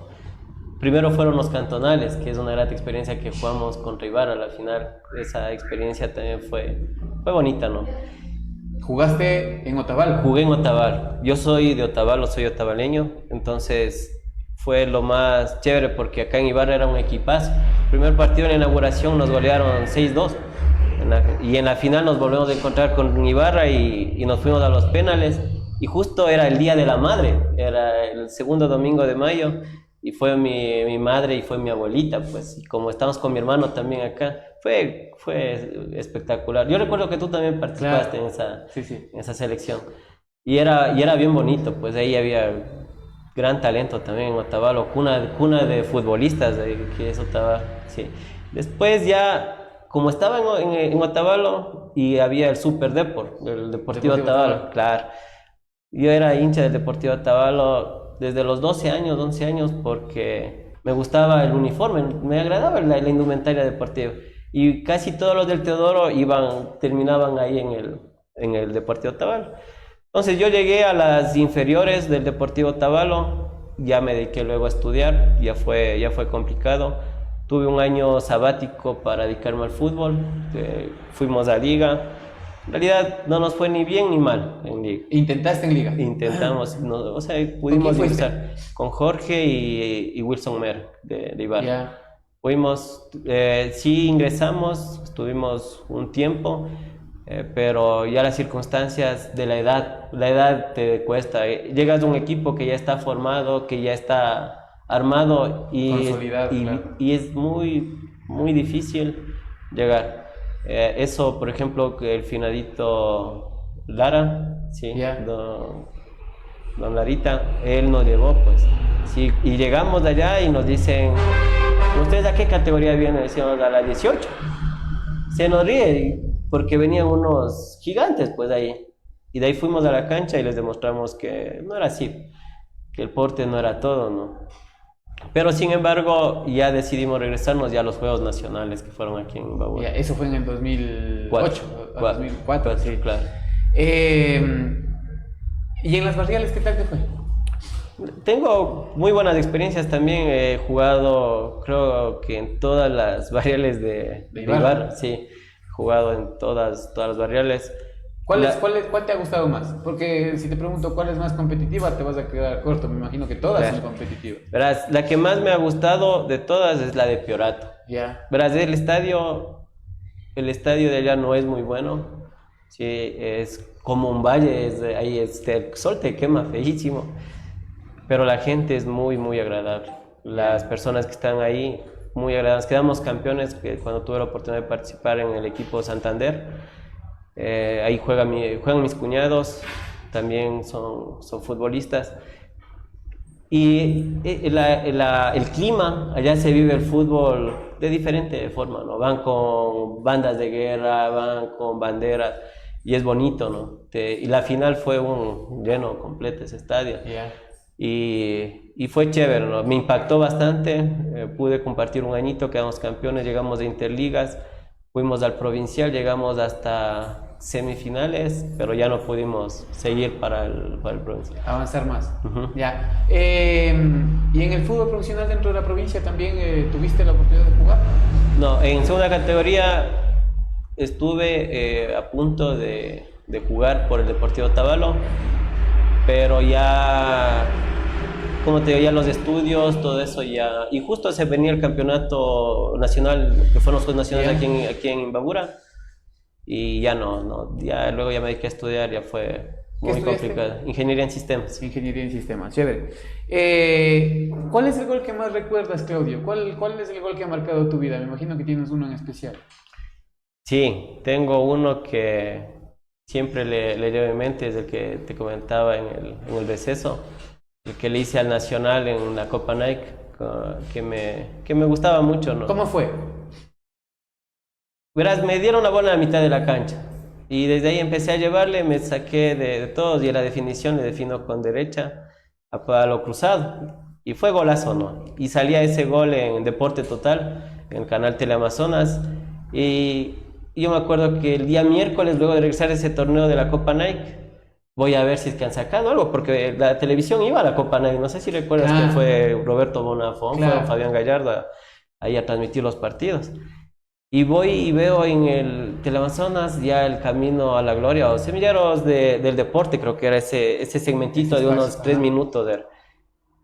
primero fueron los cantonales, que es una gran experiencia que jugamos contra Ibarra a la final. Esa experiencia también fue bonita, ¿no? ¿Jugaste en Otavalo? Jugué en Otavalo. Yo soy de Otavalo, soy otavaleño, entonces fue lo más chévere porque acá en Ibarra era un equipazo. El primer partido en la inauguración nos golearon 6-2 y en la final nos volvemos a encontrar con Ibarra y nos fuimos a los penales y justo era el Día de la Madre, era el segundo domingo de mayo y fue mi madre y fue mi abuelita, pues, y como estamos con mi hermano también acá, fue espectacular. Yo recuerdo que tú también participaste en esa selección y era bien bonito, pues ahí había gran talento también en Otavalo, cuna de futbolistas, que es Otavalo, sí. Después ya, como estaba en Otavalo y había el Super Deport, el Deportivo Otavalo, claro. Yo era hincha del Deportivo Otavalo desde los 12 años, 11 años, porque me gustaba el uniforme, me agradaba la indumentaria deportiva. Y casi todos los del Teodoro terminaban ahí en el Deportivo Otavalo. Entonces yo llegué a las inferiores del Deportivo Otavalo, ya me dediqué luego a estudiar, ya fue complicado. Tuve un año sabático para dedicarme al fútbol, fuimos a Liga. En realidad no nos fue ni bien ni mal en Liga. ¿Intentaste en Liga? Ingresar. Pudimos ingresar con Jorge y Wilson Mer de Ibarra. Yeah. Fuimos, sí ingresamos, estuvimos un tiempo, pero ya las circunstancias de la edad te cuesta. Llegas a un equipo que ya está formado, que ya está armado consolidado, claro. Y es muy, muy difícil llegar. Eso, por ejemplo, que el finadito Lara, sí, Yeah. Don Larita, él nos llevó, pues, sí, y llegamos de allá y nos dicen, ¿ustedes a qué categoría vienen? Decíamos a la 18. Se nos ríe porque venían unos gigantes, pues, ahí. Y de ahí fuimos a la cancha y les demostramos que no era así, que el porte no era todo, ¿no? Pero sin embargo, ya decidimos regresarnos ya a los Juegos Nacionales que fueron aquí en Babur. Yeah, eso fue en el 2008. 2004, sí, claro. ¿Y en las barriales qué tal te fue? Tengo muy buenas experiencias también. He jugado, creo que en todas las barriales de Ibarra. Sí, he jugado en todas las barriales. ¿Cuál te ha gustado más? Porque si te pregunto cuál es más competitiva, te vas a quedar corto. Me imagino que todas son competitivas. Verás, la que más me ha gustado de todas es la de Piorato. Yeah. Verás, el estadio de allá no es muy bueno. Sí, es como un valle, ahí el sol te quema feísimo. Pero la gente es muy, muy agradable. Las personas que están ahí, muy agradables. Quedamos campeones cuando tuve la oportunidad de participar en el equipo Santander. Ahí juegan mis cuñados, también son futbolistas. Y el clima, allá se vive el fútbol de diferente forma, ¿no? Van con bandas de guerra, van con banderas, y es bonito, ¿no? Y la final fue un lleno completo ese estadio. Yeah. Y fue chévere, ¿no? Me impactó bastante, pude compartir un añito, quedamos campeones, llegamos de Interligas, fuimos al provincial, llegamos hasta semifinales, pero ya no pudimos seguir para el provincial. Avanzar más. Uh-huh. Ya. ¿Y en el fútbol profesional dentro de la provincia también tuviste la oportunidad de jugar? No, en segunda categoría estuve a punto de jugar por el Deportivo Otavalo, pero ya, como te digo, ya los estudios, todo eso ya... Y justo se venía el campeonato nacional, que fueron los Juegos Nacionales aquí en Imbabura, y ya ya luego ya me dediqué a estudiar, ya fue muy complicado. Ingeniería en sistemas. Ingeniería en sistemas, chévere. ¿Cuál es el gol que más recuerdas, Claudio? ¿Cuál es el gol que ha marcado tu vida? Me imagino que tienes uno en especial. Sí, tengo uno que siempre le llevo en mente, es el que te comentaba en el receso, el que le hice al Nacional en la Copa Nike, que me gustaba mucho, ¿no? ¿Cómo fue? Verás, me dieron la bola a la mitad de la cancha y desde ahí empecé a llevarle, me saqué de todos y en la definición le defino con derecha a palo cruzado y fue golazo, ¿no? Y salía ese gol en Deporte Total, en el canal Teleamazonas, y yo me acuerdo que el día miércoles, luego de regresar de ese torneo de la Copa Nike, voy a ver si es que han sacado algo, porque la televisión iba a la Copa Nike, no sé si recuerdas que fue Roberto Bonafón, fue Fabián Gallardo ahí a transmitir los partidos. Y voy y veo en el Teleamazonas ya el camino a la gloria, o semilleros del deporte, creo que era ese segmentito de unos 3 minutos.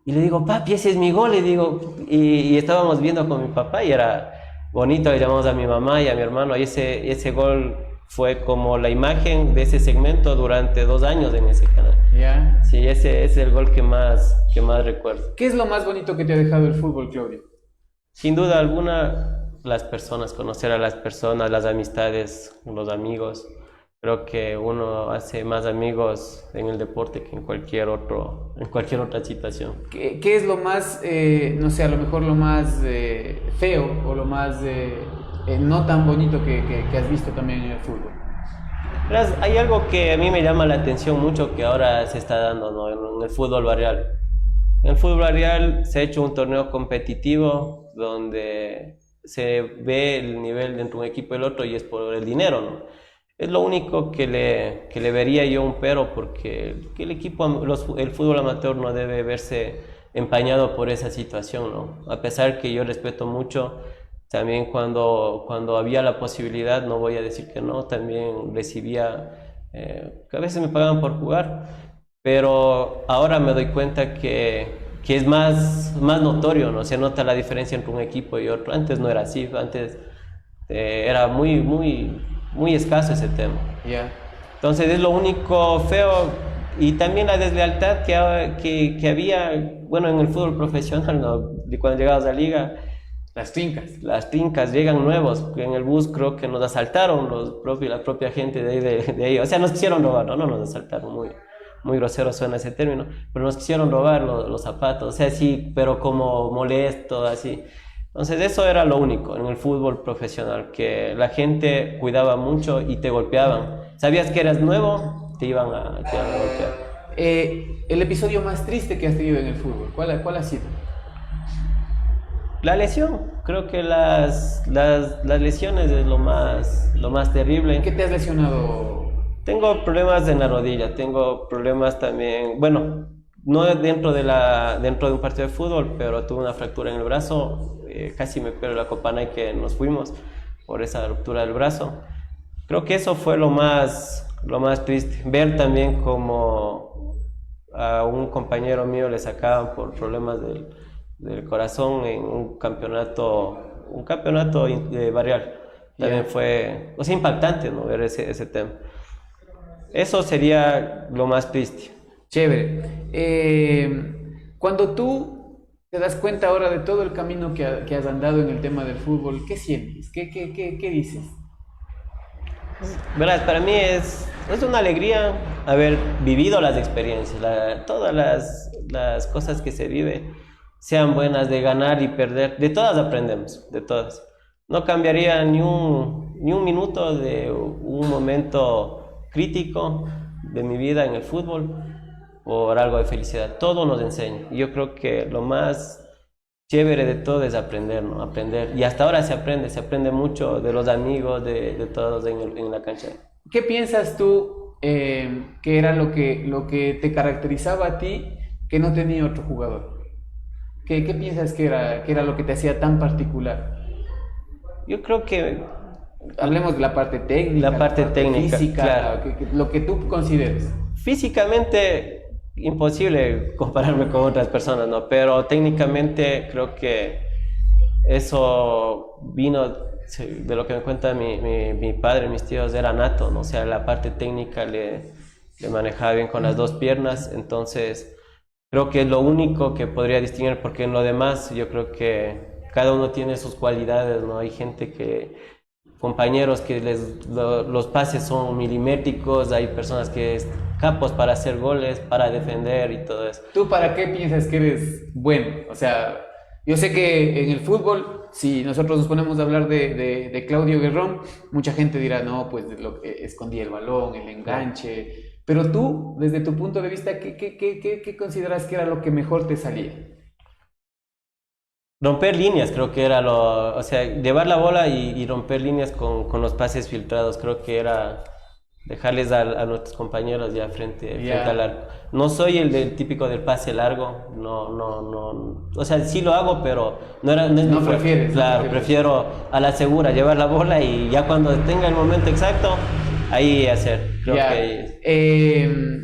Y le digo, papi, ese es mi gol, le digo, y estábamos viendo con mi papá y era bonito, le llamamos a mi mamá y a mi hermano, y ese gol fue como la imagen de ese segmento durante 2 años en ese canal. ¿Ya? Sí, ese es el gol que más recuerdo. ¿Qué es lo más bonito que te ha dejado el fútbol, Claudio? Sin duda alguna, las personas, conocer a las personas, las amistades, los amigos. Creo que uno hace más amigos en el deporte que en cualquier otra situación. ¿Qué es lo más, no sé, a lo mejor lo más feo o lo más no tan bonito que has visto también en el fútbol? Verás, hay algo que a mí me llama la atención mucho que ahora se está dando, ¿no? En el fútbol barrial. En el fútbol barrial se ha hecho un torneo competitivo donde se ve el nivel entre un equipo y el otro y es por el dinero, ¿no? Es lo único que le vería yo un pero, porque el fútbol amateur no debe verse empañado por esa situación, ¿no? A pesar que yo respeto mucho, también cuando había la posibilidad, no voy a decir que no, también recibía, que a veces me pagaban por jugar, pero ahora me doy cuenta que es más notorio, ¿no? Se nota la diferencia entre un equipo y otro. Antes no era así, antes era muy escaso ese tema. Yeah. Entonces es lo único feo, y también la deslealtad que había, bueno, en el fútbol profesional, ¿no? Y cuando llegabas a la liga, las trincas llegan nuevos. En el bus creo que nos asaltaron la propia gente de ahí, o sea, nos quisieron robar, no nos asaltaron, muy grosero suena ese término, pero nos quisieron robar los zapatos, o sea, sí, pero como molesto, así. Entonces eso era lo único en el fútbol profesional, que la gente cuidaba mucho y te golpeaban. Sabías que eras nuevo, te iban a golpear. El episodio más triste que has tenido en el fútbol, ¿cuál ha sido? La lesión, creo que las lesiones es lo más terrible. ¿En qué te has lesionado? Tengo problemas en la rodilla, tengo problemas también, bueno, no dentro de un partido de fútbol, pero tuve una fractura en el brazo, casi me pierdo la Copa Nike que nos fuimos por esa ruptura del brazo. Creo que eso fue lo más triste, ver también como a un compañero mío le sacaban por problemas del corazón en un campeonato barrial. También fue, o sea, impactante, ¿no? Ver ese tema. Eso sería lo más triste. Chévere. Cuando tú te das cuenta ahora de todo el camino que has andado en el tema del fútbol, ¿qué sientes? ¿Qué dices? Verás, para mí es una alegría haber vivido las experiencias, todas las cosas que se viven, sean buenas, de ganar y perder, de todas aprendemos, de todas. No cambiaría ni un minuto de un momento crítico de mi vida en el fútbol por algo de felicidad. Todo nos enseña. Y yo creo que lo más chévere de todo es aprender, ¿no? Aprender. Y hasta ahora se aprende mucho de los amigos, de todos en la cancha. ¿Qué piensas tú que era lo que te caracterizaba a ti que no tenía otro jugador? ¿Qué piensas que era lo que te hacía tan particular? Yo creo que Hablemos de la parte técnica, La parte técnica, física, claro. lo que tú consideres. Físicamente, imposible compararme con otras personas, ¿no? Pero técnicamente creo que eso vino de lo que me cuenta mi padre, mis tíos, era nato, ¿no? O sea, la parte técnica le manejaba bien con las dos piernas, entonces creo que es lo único que podría distinguir, porque en lo demás yo creo que cada uno tiene sus cualidades, ¿no? Hay gente compañeros que los pases son milimétricos, hay personas que es capos para hacer goles, para defender y todo eso. ¿Tú para qué piensas que eres bueno? O sea, yo sé que en el fútbol, si nosotros nos ponemos a hablar de Claudio Guerrón, mucha gente dirá, no, pues escondía el balón, el enganche. Pero tú, desde tu punto de vista, ¿qué consideras que era lo que mejor te salía? Romper líneas, creo que era o sea, llevar la bola y romper líneas con los pases filtrados, creo que era dejarles a nuestros compañeros ya frente al arco. No soy el típico del pase largo, no, o sea, sí lo hago, pero no es mi fuerte. Prefieres. Claro, prefiero a la segura, llevar la bola y ya cuando tenga el momento exacto, ahí hacer. Creo que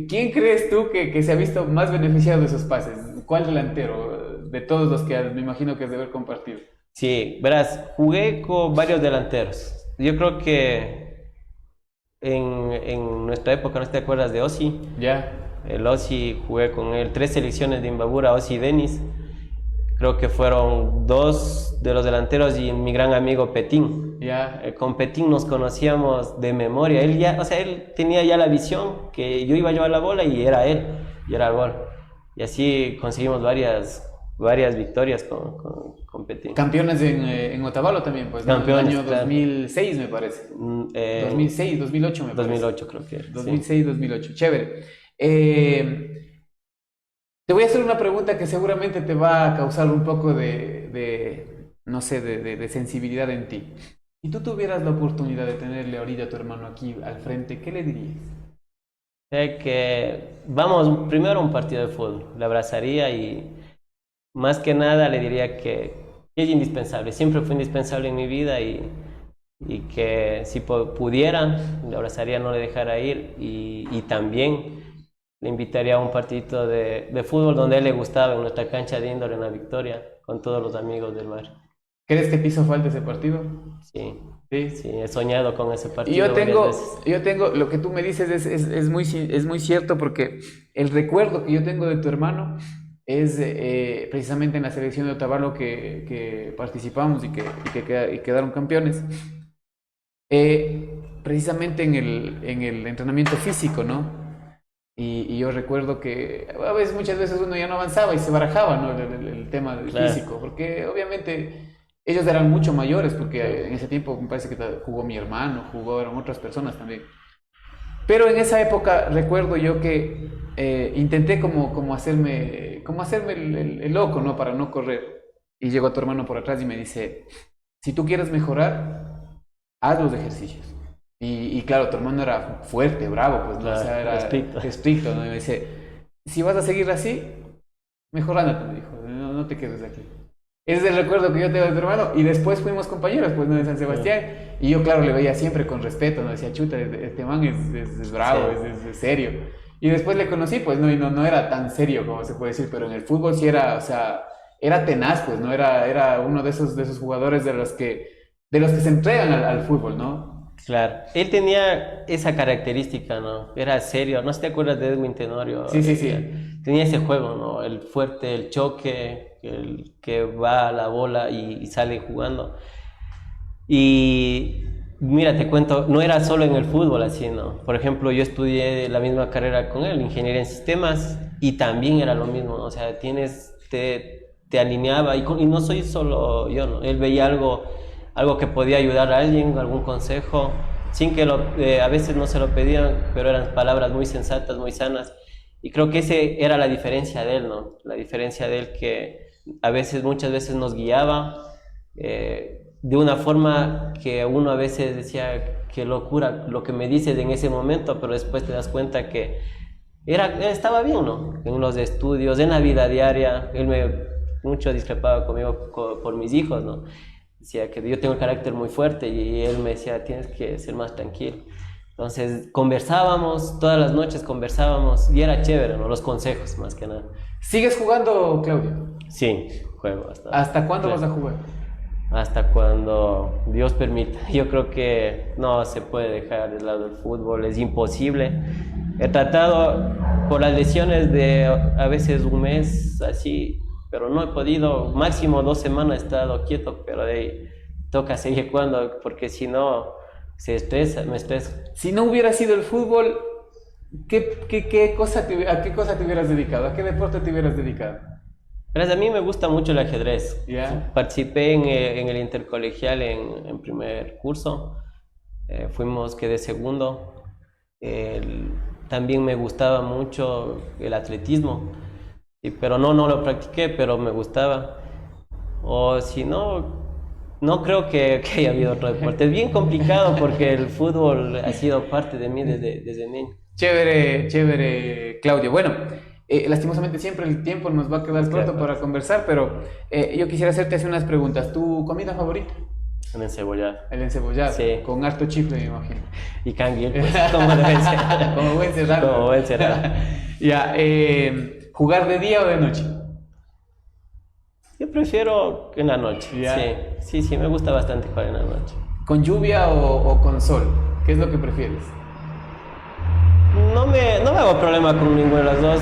¿quién crees tú que se ha visto más beneficiado de esos pases? ¿Cuál delantero de todos los que me imagino que has de haber compartido? Sí, verás, jugué con varios delanteros. Yo creo que en nuestra época, ¿no te acuerdas de Ossi? Ya. El Ossi, jugué con él 3 selecciones de Imbabura, Ossi y Denis. Creo que fueron 2 de los delanteros y mi gran amigo Petín. Ya. Con Petín nos conocíamos de memoria. Él tenía ya la visión que yo iba a llevar la bola y era él, y era el gol. Y así conseguimos varias victorias con Petín. Campeones en Otavalo también, pues, ¿no? Campeones, En el año 2006 me parece. 2006, 2008 me parece. 2008 creo que. 2006, 2008. Chévere. Te voy a hacer una pregunta que seguramente te va a causar un poco no sé, de sensibilidad en ti. Si tú tuvieras la oportunidad de tenerle ahorita a tu hermano aquí al frente, ¿qué le dirías? Que vamos primero a un partido de fútbol, le abrazaría y más que nada le diría que es indispensable, siempre fue indispensable en mi vida y que si pudiera, le abrazaría, no le dejara ir y también le invitaría a un partidito de fútbol donde a él le gustaba, en nuestra cancha de índole en La Victoria, con todos los amigos del barrio. ¿Crees que te hizo falta ese partido? Sí. Sí, sí, he soñado con ese partido. Y yo tengo, lo que tú me dices es muy cierto, porque el recuerdo que yo tengo de tu hermano es precisamente en la selección de Otavalo que participamos y que quedaron campeones. Precisamente en el entrenamiento físico, ¿no? Y yo recuerdo que muchas veces uno ya no avanzaba y se barajaba, ¿no? El tema del físico, porque obviamente ellos eran mucho mayores, porque en ese tiempo me parece que jugó mi hermano, jugaron otras personas también. Pero en esa época recuerdo yo que intenté como hacerme el loco, ¿no? Para no correr. Y llegó tu hermano por atrás y me dice, si tú quieres mejorar, haz los ejercicios. Y claro, tu hermano era fuerte, bravo, pues, ¿no? Claro, o sea, era estricto, ¿no? Y me dice, si vas a seguir así, mejor ándate, me dijo, no te quedes aquí. Ese es el recuerdo que yo tengo de tu hermano. Y después fuimos compañeros, pues, ¿no? En San Sebastián. Y yo, claro, le veía siempre con respeto, ¿no? Decía, chuta, este man es bravo, es serio. Y después le conocí, pues, ¿no? Y no era tan serio, como se puede decir, pero en el fútbol sí era, o sea, era tenaz, pues, ¿no? Era uno de esos jugadores de los que se entregan al fútbol, ¿no? Claro, él tenía esa característica, ¿no? Era serio, no sé si te acuerdas de Edwin Tenorio. Sí. Tenía ese juego, ¿no? El fuerte, el choque, el que va a la bola y sale jugando. Y mira, te cuento, no era solo en el fútbol así, ¿no? Por ejemplo, yo estudié la misma carrera con él, ingeniería en sistemas, y también era lo mismo, ¿no? O sea, te alineaba, y no soy solo yo, ¿no? Él veía algo que podía ayudar a alguien, algún consejo, sin que a veces no se lo pedían, pero eran palabras muy sensatas, muy sanas. Y creo que ese era la diferencia de él, ¿no? La diferencia de él que muchas veces nos guiaba de una forma que uno a veces decía, qué locura lo que me dices en ese momento, pero después te das cuenta que estaba bien, ¿no? En los estudios, en la vida diaria, él mucho discrepaba conmigo por mis hijos, ¿no? decía que yo tengo el carácter muy fuerte y él me decía, tienes que ser más tranquilo. Entonces conversábamos, todas las noches conversábamos y era chévere, ¿no? Los consejos más que nada. ¿Sigues jugando, Claudio? Sí, juego ¿Hasta cuándo vas a jugar? Hasta cuando Dios permita. Yo creo que no se puede dejar de lado el fútbol, es imposible. He tratado por las lesiones de a veces un mes, así, pero no he podido. Máximo 2 semanas he estado quieto, pero de ahí toca seguir jugando porque si no se estresa, me estreso. Si no hubiera sido el fútbol, ¿a qué cosa te hubieras dedicado? ¿A qué deporte te hubieras dedicado? Gracias, a mí me gusta mucho el ajedrez. Yeah. Participé en el intercolegial en primer curso. Quedé segundo. También me gustaba mucho el atletismo, pero no lo practiqué, pero me gustaba. O si no, no creo que haya habido otro deporte. Es bien complicado porque el fútbol ha sido parte de mí desde niño. Chévere, Claudio. Bueno, lastimosamente siempre el tiempo nos va a quedar corto para conversar, pero yo quisiera hacerte unas preguntas. ¿Tu comida favorita? El encebollado. El encebollado, sí. Con harto chicle, me imagino. Y canguil, pues, como debe ser. Como buen serrano. Como buen serrano. Ya, ¿jugar de día o de noche? Yo prefiero en la noche. Yeah. Sí, me gusta bastante jugar en la noche. ¿Con lluvia o con sol? ¿Qué es lo que prefieres? No me hago problema con ninguno de los dos.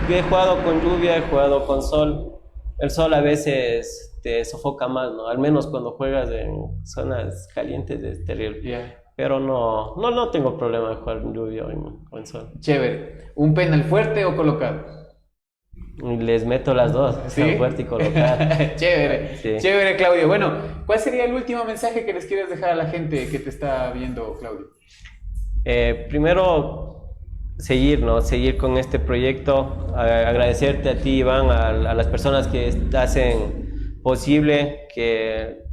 Yo he jugado con lluvia, he jugado con sol. El sol a veces te sofoca más, ¿no? Al menos cuando juegas en zonas calientes es terrible. Yeah. Pero no tengo problema de jugar en lluvia o en sol. Chévere. ¿Un penal fuerte o colocado? Y les meto las dos, ¿Sí? fuerte y colocado. Chévere, Sí. Chévere, Claudio. Bueno, ¿cuál sería el último mensaje que les quieres dejar a la gente que te está viendo, Claudio? Primero, seguir con este proyecto, agradecerte a ti, Iván, a las personas que hacen posible que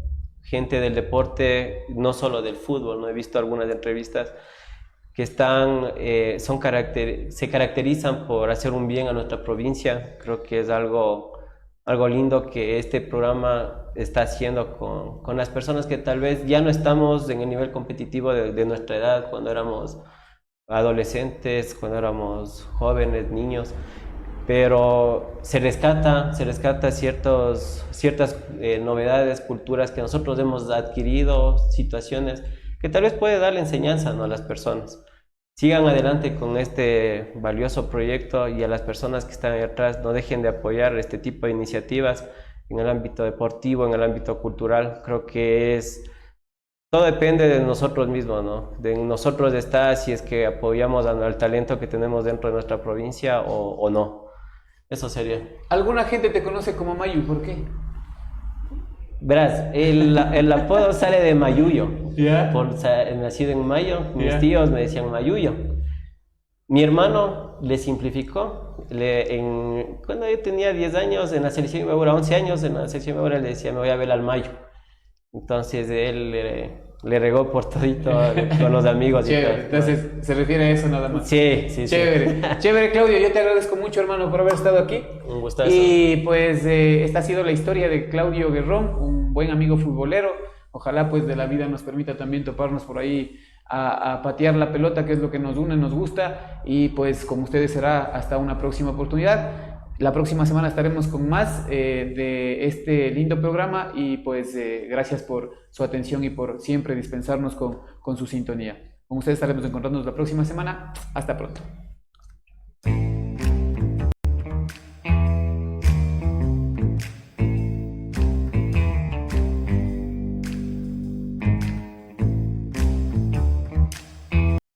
gente del deporte, no solo del fútbol, no he visto algunas entrevistas que se caracterizan por hacer un bien a nuestra provincia. Creo que es algo lindo que este programa está haciendo con las personas que tal vez ya no estamos en el nivel competitivo de nuestra edad, cuando éramos adolescentes, cuando éramos jóvenes, niños, pero se rescata ciertas novedades, culturas que nosotros hemos adquirido, situaciones que tal vez puede darle enseñanza, ¿no?, a las personas. Sigan adelante con este valioso proyecto y a las personas que están ahí atrás, no dejen de apoyar este tipo de iniciativas en el ámbito deportivo, en el ámbito cultural. Creo que todo depende de nosotros mismos, ¿no? De nosotros está si es que apoyamos al talento que tenemos dentro de nuestra provincia o no. Eso sería. ¿Alguna gente te conoce como Mayu? ¿Por qué? Verás, el apodo sale de Mayuyo. Yeah. Nacido en Mayo, mis Yeah. tíos me decían Mayuyo. Mi hermano le simplificó. Cuando yo tenía 10 años, en la selección Imbabura, 11 años, en la selección Imbabura le decía, me voy a ver al Mayo. Entonces él le regó por todito con los amigos. Chévere, y todo. entonces se refiere a eso nada más. Sí. Chévere, chévere, Claudio, yo te agradezco mucho, hermano, por haber estado aquí. Un gustazo. Y pues esta ha sido la historia de Claudio Guerrón, un buen amigo futbolero. Ojalá pues de la vida nos permita también toparnos por ahí a patear la pelota, que es lo que nos une, nos gusta. Y pues con ustedes será hasta una próxima oportunidad. La próxima semana estaremos con más de este lindo programa y pues gracias por su atención y por siempre dispensarnos con su sintonía. Con ustedes estaremos encontrándonos la próxima semana. Hasta pronto.